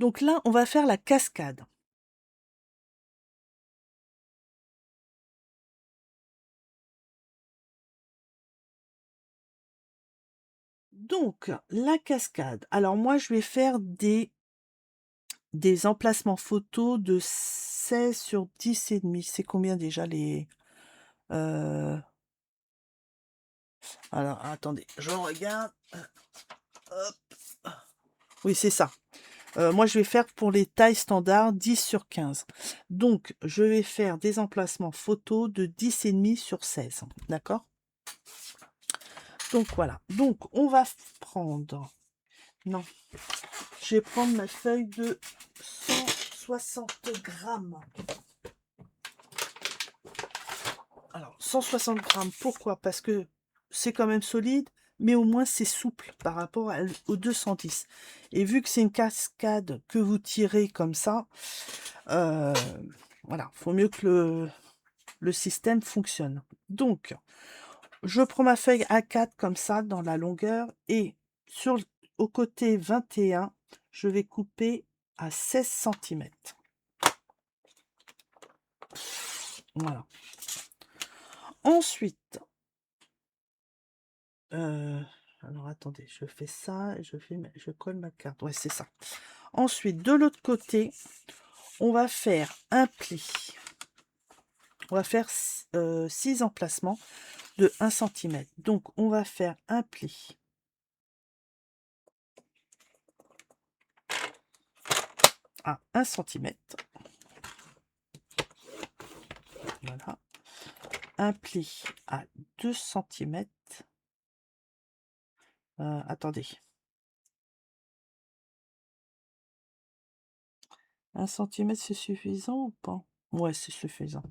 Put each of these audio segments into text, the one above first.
Donc là, on va faire la cascade. Donc, la cascade. Alors moi, je vais faire des emplacements photos de 16 sur 10 et demi. C'est combien déjà les... Alors, attendez, je regarde. Hop. Oui, c'est ça. Moi, je vais faire pour les tailles standards 10 sur 15. Donc, je vais faire des emplacements photos de 10 et demi sur 16. D'accord? Donc, voilà. Donc, on va prendre... Non. Je vais prendre ma feuille de 160 grammes. Alors, 160 grammes, pourquoi? Parce que c'est quand même solide, mais au moins c'est souple par rapport au 210. Et vu que c'est une cascade que vous tirez comme ça, voilà, faut mieux que le système fonctionne. Donc, je prends ma feuille A4 comme ça, dans la longueur, et au côté 21, je vais couper à 16 cm. Voilà. Ensuite, alors attendez, je fais ça, et je colle ma carte. Ouais, c'est ça. Ensuite, de l'autre côté, on va faire un pli. On va faire 6 emplacements de 1 cm. Donc, on va faire un pli à 1 cm. Voilà. Un pli à 2 cm. Attendez. 1 cm, c'est suffisant ou pas? Ouais, c'est suffisant.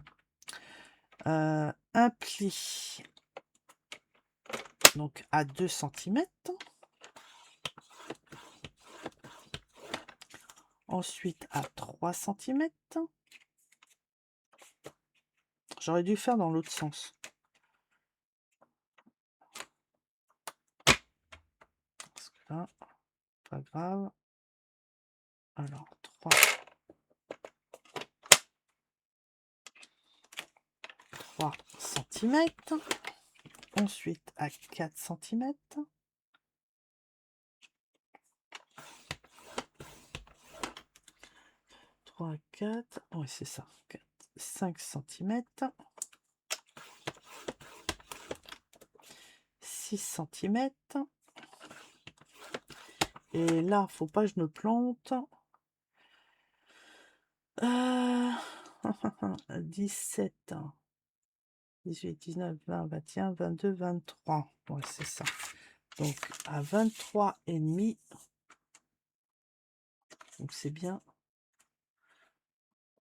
Un pli donc à 2 cm. Ensuite à 3 cm. J'aurais dû faire dans l'autre sens. Parce que là, pas grave. Alors, 3 cm. Ensuite à 4 cm. 3, 4. Oui, c'est ça. 4, 5 cm. 6 cm. Et là, faut pas que je me plante. 17, 18, 19, 20, 21, 22, 23. Ouais, c'est ça. Donc, à 23 et demi. Donc, c'est bien.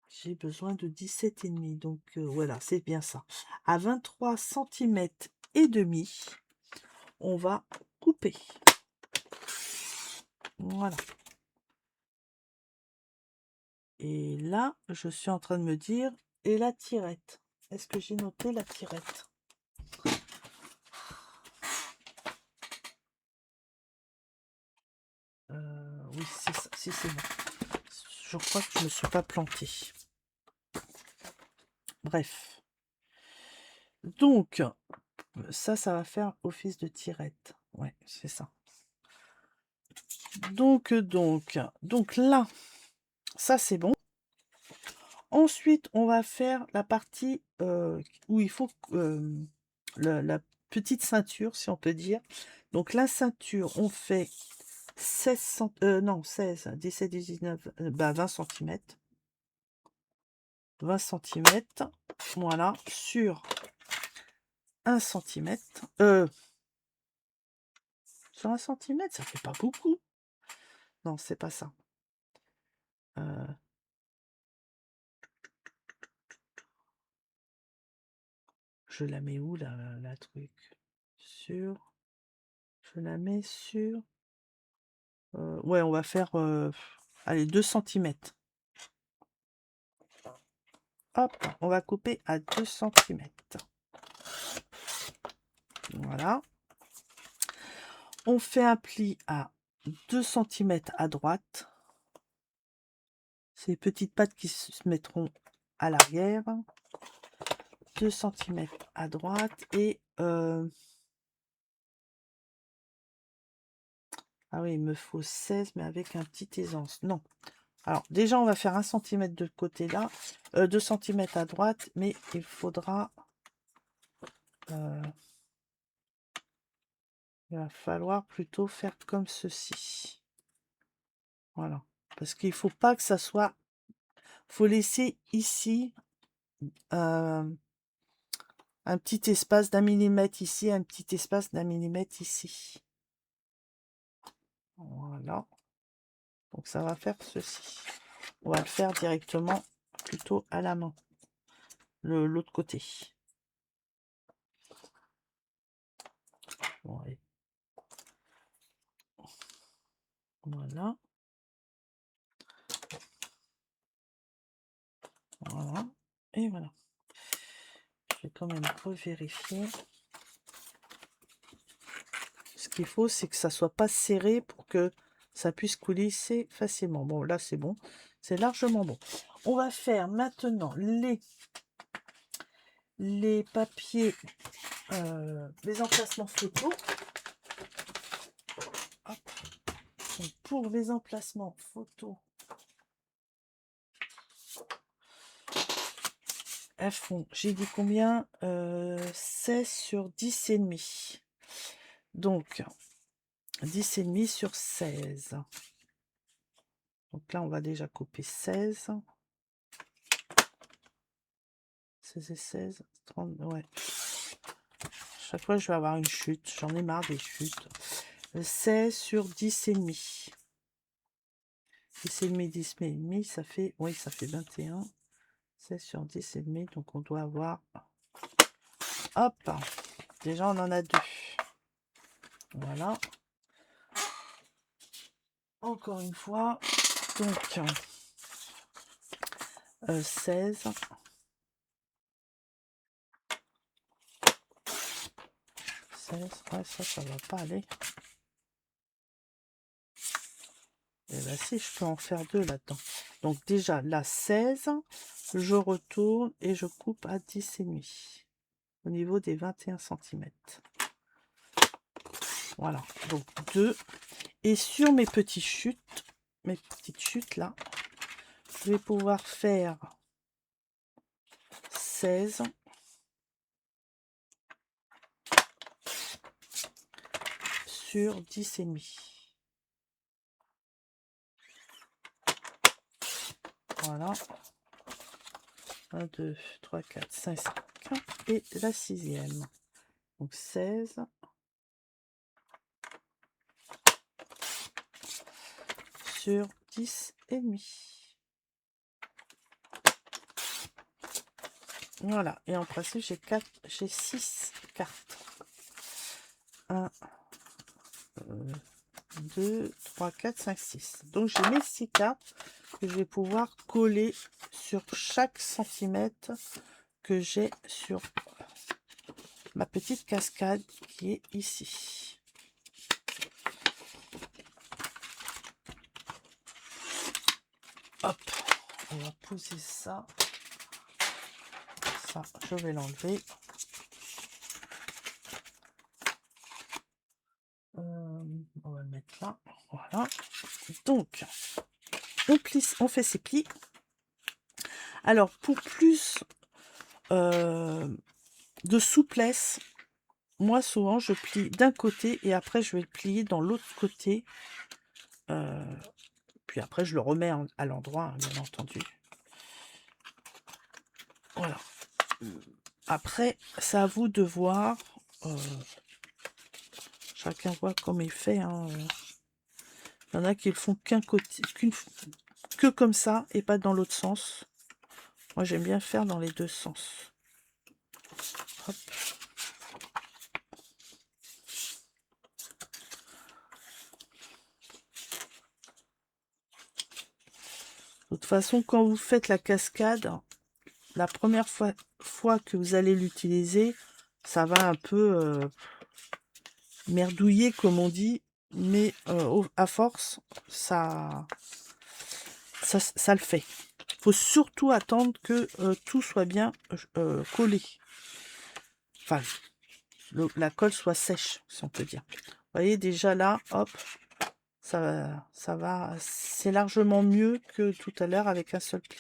J'ai besoin de 17 et demi. Donc, voilà, c'est bien ça. À 23 cm et demi, on va couper. Voilà. Et là, je suis en train de me dire, et la tirette? Est-ce que j'ai noté la tirette? Oui, c'est ça. Si, c'est bon. Je crois que je ne me suis pas plantée. Bref. Donc, ça va faire office de tirette. Ouais, c'est ça. Donc là, ça c'est bon. Ensuite, on va faire la partie où il faut la petite ceinture, si on peut dire. Donc la ceinture, on fait 16 non, 16, 17, 19, 20 cm. 20 cm. Voilà, sur 1 cm. Sur 1 cm, ça fait pas beaucoup. Non, c'est pas ça. Je la mets où, la truc? Sur... Je la mets sur... ouais, on va faire... allez, 2 cm. Hop, on va couper à 2 cm. Voilà. On fait un pli à 2 cm à droite. ces petites pattes qui se mettront à l'arrière. 2 cm à droite et ah oui, il me faut 16, mais avec un petit aisance. Non. Alors, déjà, on va faire 1 cm de côté là, 2 cm à droite, mais il faudra... il va falloir plutôt faire comme ceci. Voilà. Parce qu'il faut pas que ça soit... faut laisser ici un petit espace d'1 millimètre ici, un petit espace d'1 millimètre ici. Voilà. Donc, ça va faire ceci. On va le faire directement plutôt à la main. L'autre côté. Bon, allez. Voilà. Voilà. Et voilà. Je vais quand même revérifier. Ce qu'il faut, c'est que ça soit pas serré pour que ça puisse coulisser facilement. Bon, là, c'est bon. C'est largement bon. On va faire maintenant les papiers, les emplacements photos. Hop. Donc, pour les emplacements photos, elles font, j'ai dit combien 16 sur 10 et demi. Donc, 10 et demi sur 16. Donc là, on va déjà couper 16. 16 et 16, 30, ouais. Chaque fois, je vais avoir une chute. J'en ai marre des chutes. 16 sur 10 et demi. 10 et demi, 10 et demi, ça fait, oui, ça fait 21. 16 sur 10 et demi, donc on doit avoir, hop, déjà on en a 2. Voilà. Encore une fois, donc 16. 16, ouais, ça va pas aller. Et bien si, je peux en faire 2 là-dedans. Donc déjà, là, 16, je retourne et je coupe à 10 et demi. Au niveau des 21 cm. Voilà, donc 2. Et sur mes petites chutes là, je vais pouvoir faire 16 sur 10 et demi. Voilà. 1, 2, 3, 4, 5, 5. Et la 6e. Donc 16 sur 10 et demi. Voilà. Et en principe, j'ai 6 cartes. 1, 2, 3, 4, 5, 6. Donc j'ai mes 6 cartes que je vais pouvoir coller sur chaque centimètre que j'ai sur ma petite cascade qui est ici. Hop, on va poser ça. Ça, je vais l'enlever. On va le mettre là. Voilà. Donc, on fait ses plis. Alors, pour plus de souplesse, moi, souvent, je plie d'un côté et après, je vais le plier dans l'autre côté. Puis après, je le remets à l'endroit, hein, bien entendu. Voilà. Après, c'est à vous de voir. Chacun voit comme il fait. Hein. Il y en a qui le font qu'un côté, que comme ça et pas dans l'autre sens. Moi, j'aime bien faire dans les deux sens. Hop. De toute façon, quand vous faites la cascade, la première fois que vous allez l'utiliser, ça va un peu merdouiller, comme on dit, mais à force, ça ça le fait. Il faut surtout attendre que tout soit bien collé. Enfin, la colle soit sèche, si on peut dire. Vous voyez, déjà là, hop, ça va, c'est largement mieux que tout à l'heure avec un seul pli.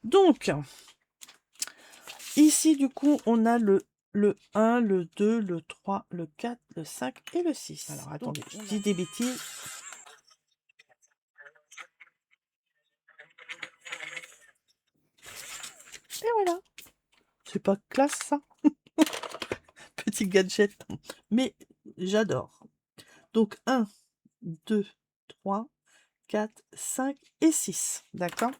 Donc, ici, du coup, on a le 1, le 2, le 3, le 4, le 5 et le 6. Alors, attendez, je dis des bêtises. Et voilà. C'est pas classe, ça? Petit gadget. Mais j'adore. Donc, 1, 2, 3, 4, 5 et 6. D'accord?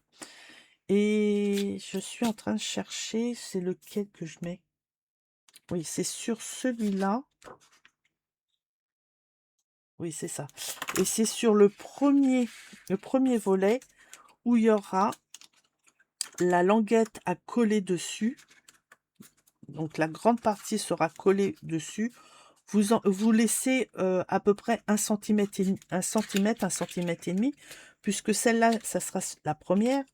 Et je suis en train de chercher, c'est lequel que je mets? Oui, c'est sur celui-là. Oui, c'est ça. Et c'est sur le premier volet où il y aura la languette à coller dessus. Donc la grande partie sera collée dessus. Vous laissez à peu près 1 cm, 1 cm et demi, puisque celle-là, ça sera la première,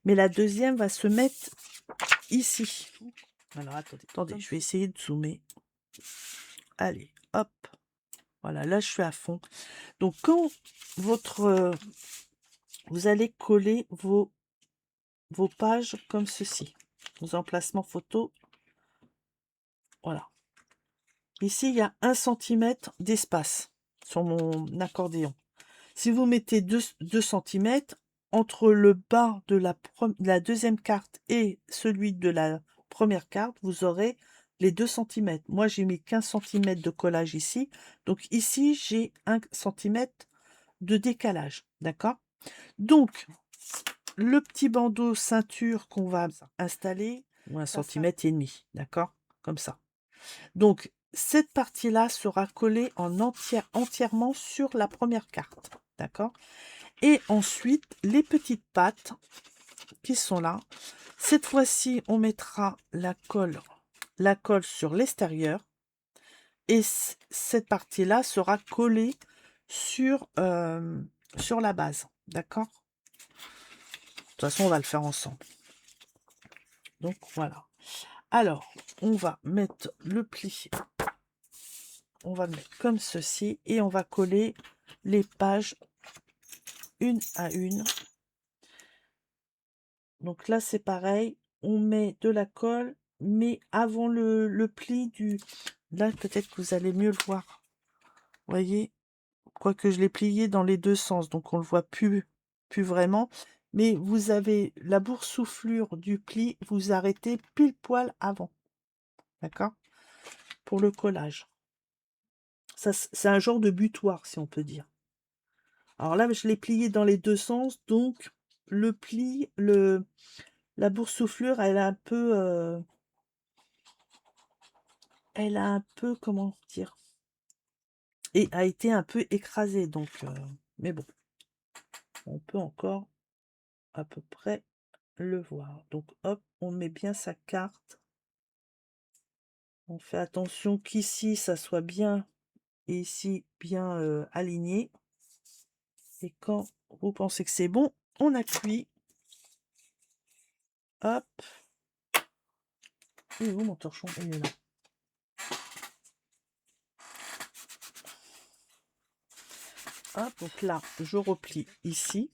mais la deuxième va se mettre ici. Alors attendez, je vais essayer de zoomer. Allez, hop. Voilà, là je suis à fond. Donc quand vous allez coller vos pages comme ceci, vos emplacements photos. Voilà. Ici, il y a 1 cm d'espace sur mon accordéon. Si vous mettez 2 cm, entre le bas de la deuxième carte et celui de la première carte, vous aurez les 2 cm. Moi, j'ai mis 15 cm de collage ici. Donc ici, j'ai 1 cm de décalage. D'accord? Donc, le petit bandeau ceinture qu'on va installer, ou 1 cm et demi. D'accord? Comme ça. Donc, cette partie-là sera collée entièrement sur la première carte. D'accord? Et ensuite, les petites pattes qui sont là. Cette fois-ci, on mettra la colle sur l'extérieur. Et cette partie-là sera collée sur la base. D'accord? De toute façon, on va le faire ensemble. Donc, voilà. Alors, on va mettre le pli. On va le mettre comme ceci. Et on va coller les pages une à une. Donc là, c'est pareil. On met de la colle, mais avant le pli du... Là, peut-être que vous allez mieux le voir. Vous voyez? Quoique je l'ai plié dans les deux sens, donc on le voit plus vraiment. Mais vous avez la boursouflure du pli, vous arrêtez pile poil avant. D'accord? Pour le collage. Ça, c'est un genre de butoir, si on peut dire. Alors là, je l'ai plié dans les deux sens, donc le pli, la boursouflure, elle a un peu, comment dire, et a été un peu écrasée, donc, mais bon, on peut encore à peu près le voir. Donc, hop, on met bien sa carte. On fait attention qu'ici, ça soit bien, et ici, bien aligné. Et quand vous pensez que c'est bon, on appuie. Hop. Et où mon torchon? Il est là. Hop, donc là, je replie ici.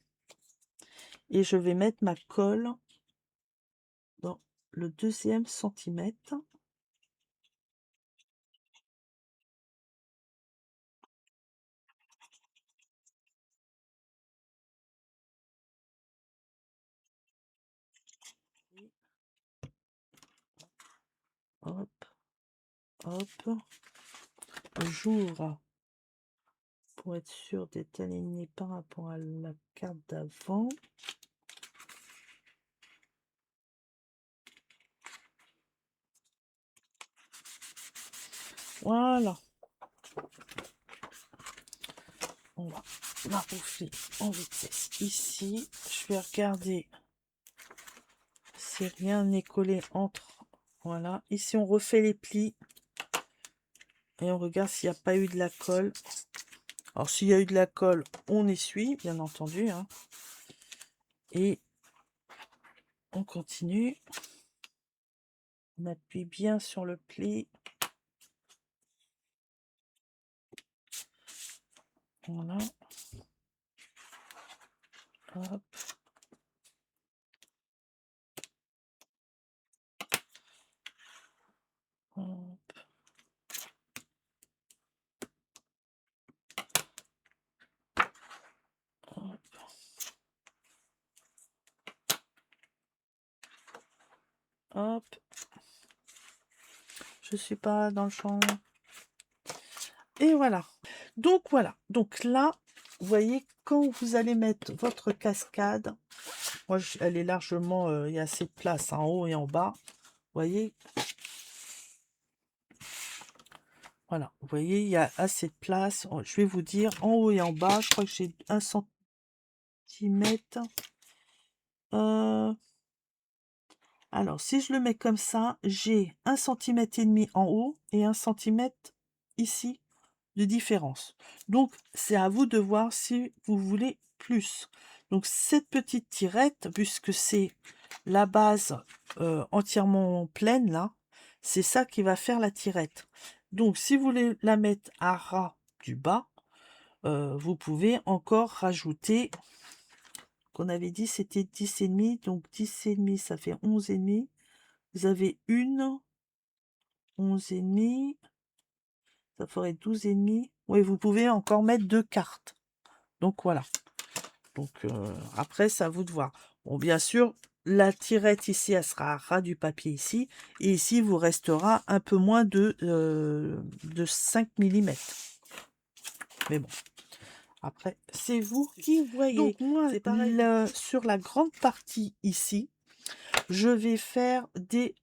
Et je vais mettre ma colle dans le 2e centimètre. Hop, hop. J'ouvre pour être sûr d'être aligné par rapport à la carte d'avant. Voilà. On va la rouler en vitesse ici. Je vais regarder si rien n'est collé entre. Voilà. Ici, on refait les plis. Et on regarde s'il n'y a pas eu de la colle. Alors, s'il y a eu de la colle, on essuie, bien entendu. Hein. Et on continue. On appuie bien sur le pli. Voilà. Hop. Hop. Hop. Hop. Je suis pas dans le champ. Et voilà. Donc voilà. Donc là, vous voyez, quand vous allez mettre votre cascade, moi, elle est largement, il y a assez de place en haut et en bas. Vous voyez, voilà. Vous voyez, il y a assez de place. Je vais vous dire, en haut et en bas, je crois que j'ai 1 centimètre. Alors, si je le mets comme ça, j'ai 1,5 cm en haut et 1 cm ici de différence. Donc, c'est à vous de voir si vous voulez plus. Donc, cette petite tirette, puisque c'est la base entièrement pleine, là, c'est ça qui va faire la tirette. Donc, si vous voulez la mettre à ras du bas, vous pouvez encore rajouter, qu'on avait dit c'était 10,5, donc 10,5 ça fait 11,5. Vous avez une 11,5, ça ferait 12,5. Oui, vous pouvez encore mettre 2 cartes. Donc voilà. Donc après, c'est à vous de voir. Bon, bien sûr, la tirette ici, elle sera à ras du papier ici. Et ici, vous restera un peu moins de 5 mm. Mais bon, après, c'est vous qui voyez. Donc moi, c'est pareil. Sur la grande partie ici, je vais faire des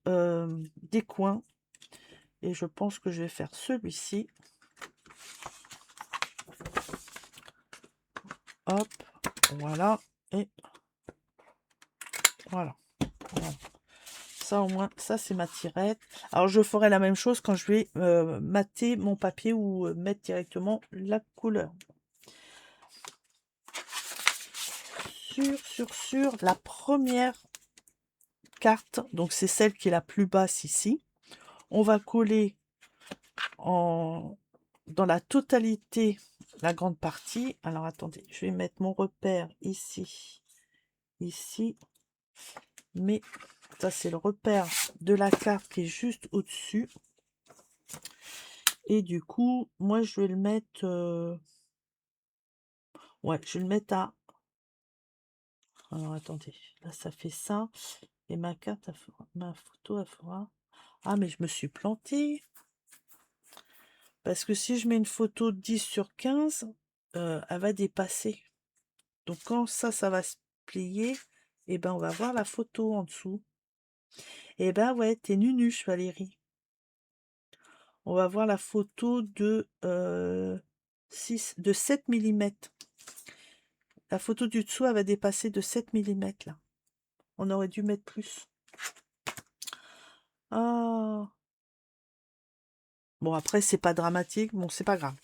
coins. Et je pense que je vais faire celui-ci. Hop, voilà. Et voilà. Voilà. Ça au moins, ça c'est ma tirette. Alors je ferai la même chose quand je vais mater mon papier ou mettre directement la couleur. Sur la première carte, donc c'est celle qui est la plus basse ici, on va coller dans la totalité la grande partie. Alors attendez, je vais mettre mon repère ici, mais ça c'est le repère de la carte qui est juste au-dessus. Et du coup, moi je vais le mettre, ouais, je vais le mettre à, alors attendez, là ça fait ça, et ma carte, ma photo, elle fera, ah mais je me suis plantée, parce que si je mets une photo de 10/15, elle va dépasser. Donc quand ça va se plier, et ben on va voir la photo en dessous. Et ben ouais, t'es nunuche Valérie. On va voir la photo de 7 mm. La photo du dessous, elle va dépasser de 7 mm là. On aurait dû mettre plus. Ah. Bon, après, c'est pas dramatique. Bon, c'est pas grave.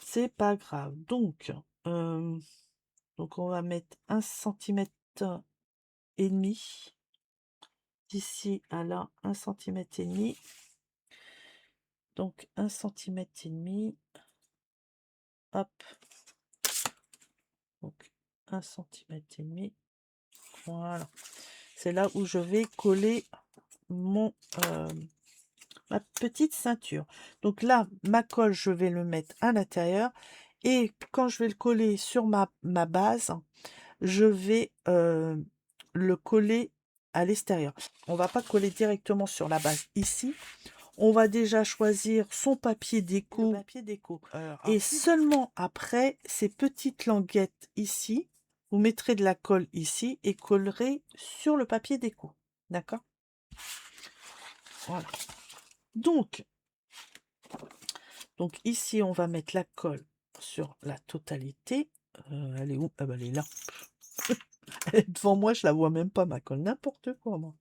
C'est pas grave. Donc on va mettre 1,5 cm d'ici à là, 1,5 cm. Donc 1,5 cm. Hop. Donc 1,5 cm. Voilà. C'est là où je vais coller mon ma petite ceinture. Donc là, ma colle, je vais le mettre à l'intérieur. Et quand je vais le coller sur ma base, je vais le coller à l'extérieur. On va pas coller directement sur la base ici. On va déjà choisir son papier déco. Et seulement après, ces petites languettes ici, vous mettrez de la colle ici et collerez sur le papier déco. D'accord? Voilà. Donc ici, on va mettre la colle sur la totalité. Elle est où? Ah bah, elle est là. Elle est devant moi, je la vois même pas, ma colle. N'importe quoi, moi.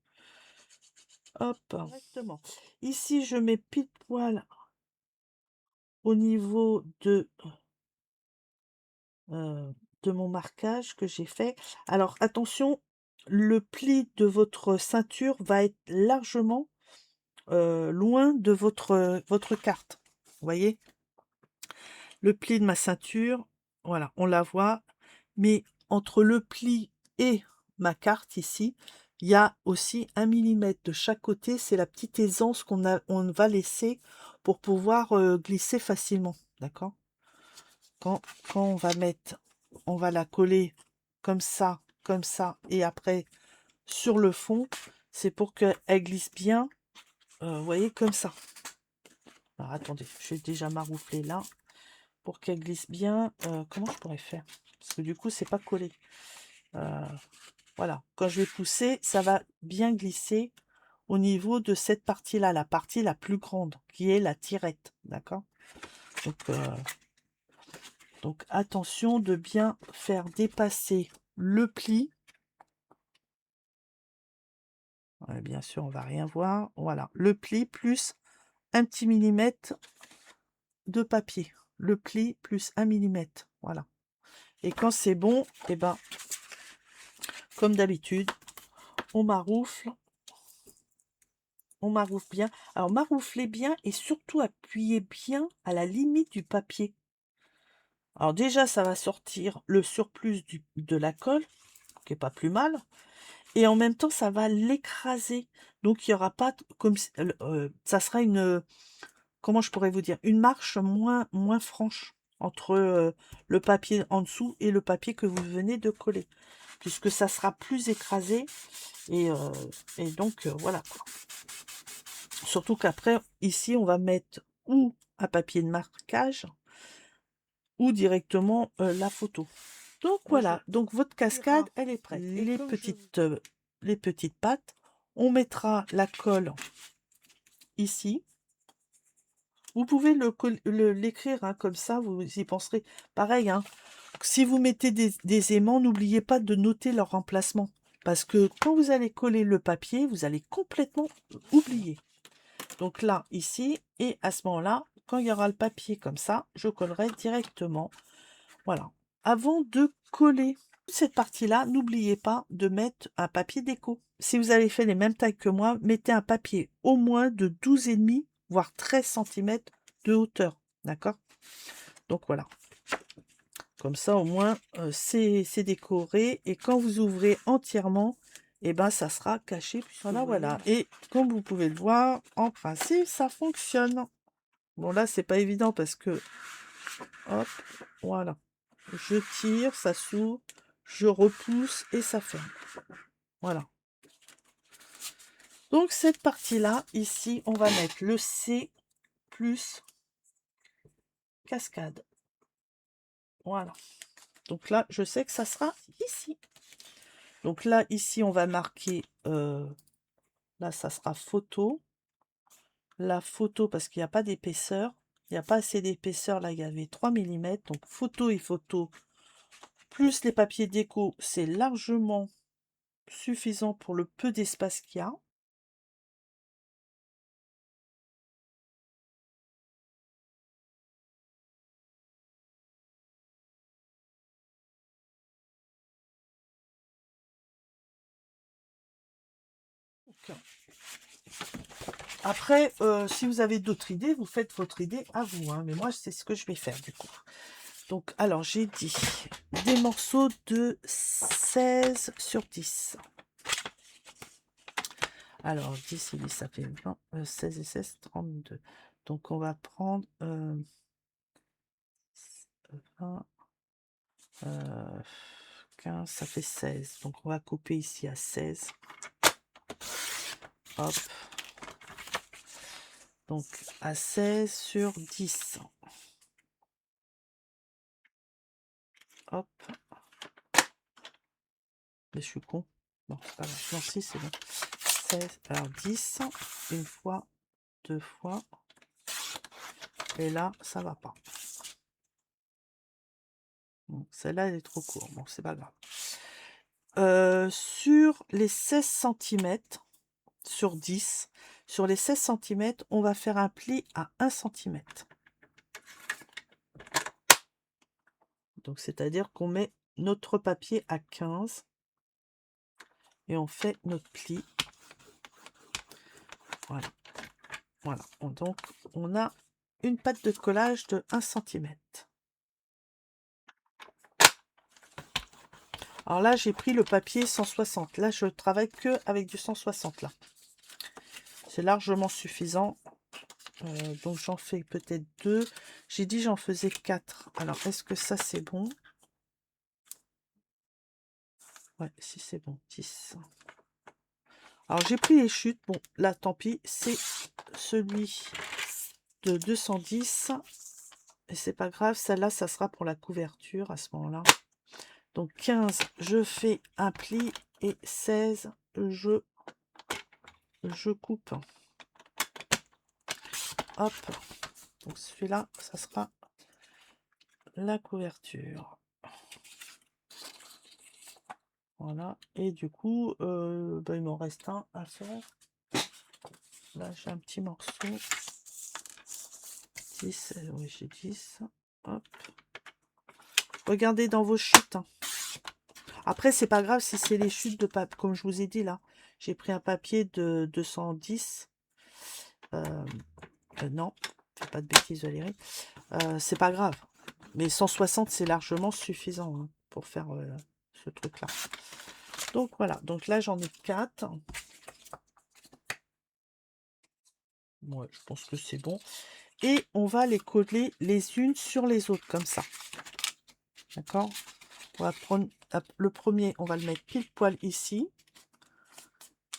Hop. Exactement. Ici, je mets pile poil au niveau de de mon marquage que j'ai fait. Alors attention, le pli de votre ceinture va être largement loin de votre carte. Vous voyez? Le pli de ma ceinture, voilà, on la voit. Mais entre le pli et ma carte ici, il y a aussi 1 millimètre de chaque côté. C'est la petite aisance on va laisser pour pouvoir glisser facilement. D'accord? Quand on va la coller comme ça, et après sur le fond, c'est pour qu'elle glisse bien, vous voyez, comme ça. Alors attendez, je vais déjà maroufler là, pour qu'elle glisse bien. Comment je pourrais faire? Parce que du coup, c'est pas collé. Voilà, quand je vais pousser, ça va bien glisser au niveau de cette partie-là, la partie la plus grande, qui est la tirette, d'accord? Donc attention de bien faire dépasser le pli. Ouais, bien sûr, on va rien voir. Voilà, le pli plus un petit millimètre de papier. Le pli plus 1 millimètre. Voilà. Et quand c'est bon, et ben, comme d'habitude, on maroufle. On maroufle bien. Alors, marouflez bien et surtout appuyez bien à la limite du papier. Alors déjà, ça va sortir le surplus de la colle, qui est pas plus mal. Et en même temps, ça va l'écraser. Donc, il n'y aura pas, ça sera une, comment je pourrais vous dire, une marche moins franche entre le papier en dessous et le papier que vous venez de coller. Puisque ça sera plus écrasé. Et, donc, voilà. Surtout qu'après, ici, on va mettre ou un papier de marquage ou directement la photo. Donc voilà, donc votre cascade, elle est prête. Les petites pattes, on mettra la colle ici. Vous pouvez l'écrire hein, comme ça, vous y penserez. Pareil, hein, si vous mettez des aimants, n'oubliez pas de noter leur emplacement. Parce que quand vous allez coller le papier, vous allez complètement oublier. Donc là, ici, et à ce moment-là, quand il y aura le papier comme ça, je collerai directement. Voilà. Avant de coller cette partie-là, n'oubliez pas de mettre un papier déco. Si vous avez fait les mêmes tailles que moi, mettez un papier au moins de 12,5, voire 13 cm de hauteur. D'accord? Donc voilà. Comme ça, au moins, c'est décoré. Et quand vous ouvrez entièrement, et ben, ça sera caché. Voilà, voilà. Et comme vous pouvez le voir, en principe, ça fonctionne. Bon, là, c'est pas évident parce que... Hop, voilà. Je tire, ça s'ouvre, je repousse et ça ferme. Voilà. Donc, cette partie-là, ici, on va mettre le C plus cascade. Voilà. Donc là, je sais que ça sera ici. Donc là, ici, on va marquer... là, ça sera photo. La photo, parce qu'il n'y a pas d'épaisseur. Il n'y a pas assez d'épaisseur. Là, il y avait 3 mm. Donc, photo et photo, plus les papiers déco, c'est largement suffisant pour le peu d'espace qu'il y a. Donc, après, si vous avez d'autres idées, vous faites votre idée à vous. Hein, mais moi, c'est ce que je vais faire du coup. Donc, alors, j'ai dit des morceaux de 16 sur 10. Alors, 10 et 10, ça fait 20, 16 et 16, 32. Donc, on va prendre 20, 15, ça fait 16. Donc, on va couper ici à 16. Hop. Donc, à 16 sur 10. Hop. Mais je suis con. Bon, c'est pas grave. Non, si, c'est bon. 16, alors 10, une fois, deux fois. Et là, ça va pas. Bon, celle-là, elle est trop courte. Bon, c'est pas grave. Sur les 16 cm, sur 10, sur les 16 cm, on va faire un pli à 1 cm. Donc, c'est-à-dire qu'on met notre papier à 15 et on fait notre pli. Voilà. Voilà. Donc, on a une patte de collage de 1 cm. Alors là, j'ai pris le papier 160. Là, je travaille que avec du 160 là. C'est largement suffisant. Donc j'en fais peut-être 2. J'ai dit j'en faisais 4. Alors, est-ce que ça c'est bon? Ouais, si c'est bon. 10. Alors, j'ai pris les chutes. Bon, là, tant pis. C'est celui de 210. Et c'est pas grave. Celle-là, ça sera pour la couverture à ce moment-là. Donc, 15, je fais un pli. Et 16, je coupe. Hop. Donc, celui-là, ça sera la couverture. Voilà. Et du coup, il m'en reste un à faire. Là, j'ai un petit morceau. 10, oui, j'ai 10. Hop. Regardez dans vos chutes. Hein. Après, c'est pas grave si c'est les chutes de papier. Comme je vous ai dit là, j'ai pris un papier de 210. Non, fais pas de bêtises, Valérie. C'est pas grave. Mais 160, c'est largement suffisant hein, pour faire ce truc-là. Donc voilà. Donc là, j'en ai 4. Ouais, je pense que c'est bon. Et on va les coller les unes sur les autres, comme ça. D'accord? On va prendre le premier, on va le mettre pile poil ici.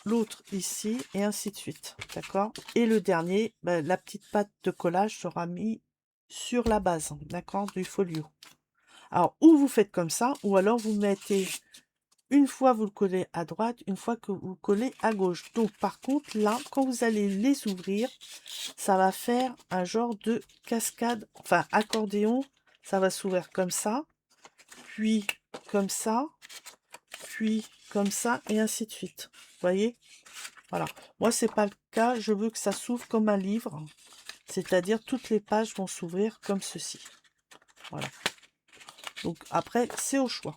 L'autre ici, et ainsi de suite. D'accord? Et le dernier, la petite patte de collage sera mise sur la base, d'accord, du folio. Alors, ou vous faites comme ça, ou alors vous mettez, une fois vous le collez à droite, une fois que vous le collez à gauche. Donc, par contre, là, quand vous allez les ouvrir, ça va faire un genre de cascade, enfin, accordéon. Ça va s'ouvrir comme ça, puis comme ça, puis comme ça, et ainsi de suite. Vous voyez? Voilà. Moi, c'est pas le cas. Je veux que ça s'ouvre comme un livre. C'est-à-dire, toutes les pages vont s'ouvrir comme ceci. Voilà. Donc, après, c'est au choix.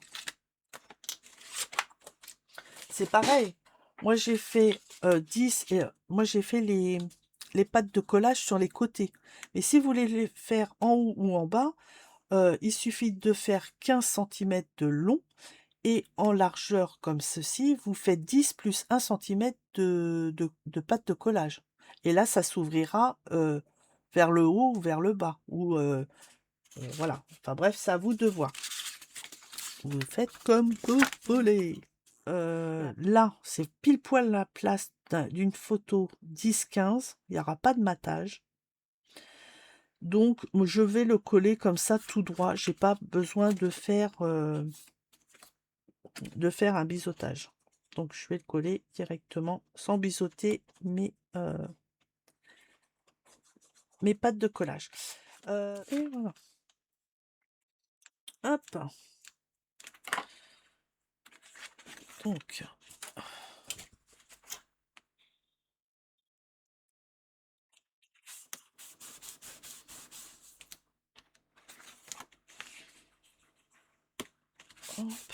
C'est pareil. Moi, j'ai fait 10 et moi, j'ai fait les pattes de collage sur les côtés. Mais si vous voulez les faire en haut ou en bas, il suffit de faire 15 cm de long et en largeur comme ceci, vous faites 10 plus 1 cm de pâte de collage. Et là, ça s'ouvrira vers le haut ou vers le bas. Ou voilà. Enfin bref, c'est à vous de voir. Vous faites comme vous voulez. Là, c'est pile poil la place d'une photo 10-15. Il n'y aura pas de matage. Donc, je vais le coller comme ça tout droit. J'ai pas besoin de faire un biseautage. Donc, je vais le coller directement sans biseauter mes pattes de collage. Et voilà. Hop. Donc, hop.